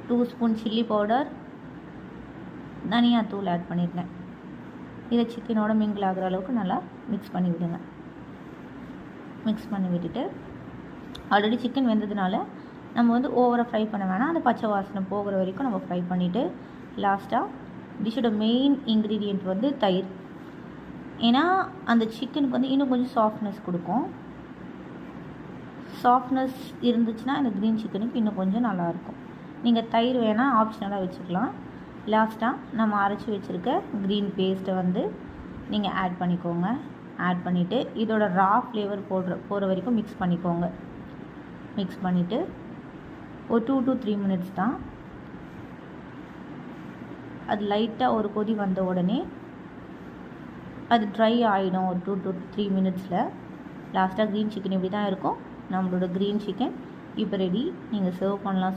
2 spoon chilli powder, தனியாத்தூள் add பண்ணியிருக்கேன். இதை சிக்கனோட மிங்கிள் ஆகிற அளவுக்கு நல்லா மிக்ஸ் பண்ணி விடுங்க. மிக்ஸ் பண்ணி விட்டுட்டு ஆல்ரெடி சிக்கன் வெந்ததுனால நம்ம வந்து ஓவராக ஃப்ரை பண்ண வேணாம். அந்த பச்சை வாசனை போகிற வரைக்கும் நம்ம ஃப்ரை பண்ணிவிட்டு லாஸ்ட்டாக டிஷ்ஷோட மெயின் இன்க்ரீடியண்ட் வந்து தயிர். ஏன்னா அந்த சிக்கனுக்கு வந்து இன்னும் கொஞ்சம் சாஃப்ட்னஸ் கொடுக்கும். சாஃப்ட்னஸ் இருந்துச்சுன்னா இந்த க்ரீன் சிக்கனுக்கு இன்னும் கொஞ்சம் நல்லாயிருக்கும். நீங்கள் தயிர் வேணால் ஆப்ஷனலாக வச்சுக்கலாம். லாஸ்ட்டாக நம்ம அரைச்சி வச்சுருக்க க்ரீன் பேஸ்ட்டை வந்து நீங்கள் ஆட் பண்ணிக்கோங்க. ஆட் பண்ணிவிட்டு இதோட ரா ஃப்ளேவர் போகிற வரைக்கும் மிக்ஸ் பண்ணிக்கோங்க. மிக்ஸ் பண்ணிவிட்டு ஒரு 2 to 3 மினிட்ஸ் தான். அது லைட்டாக ஒரு கொதி வந்த உடனே அது ட்ரை ஆகிடும். ஒரு 2 to 3 மினிட்ஸில் லாஸ்ட்டாக க்ரீன் சிக்கன் இப்படி தான் இருக்கும். நம்மளோட க்ரீன் சிக்கன் இப்போ ரெடி. நீங்கள் சர்வ் பண்ணலாம்.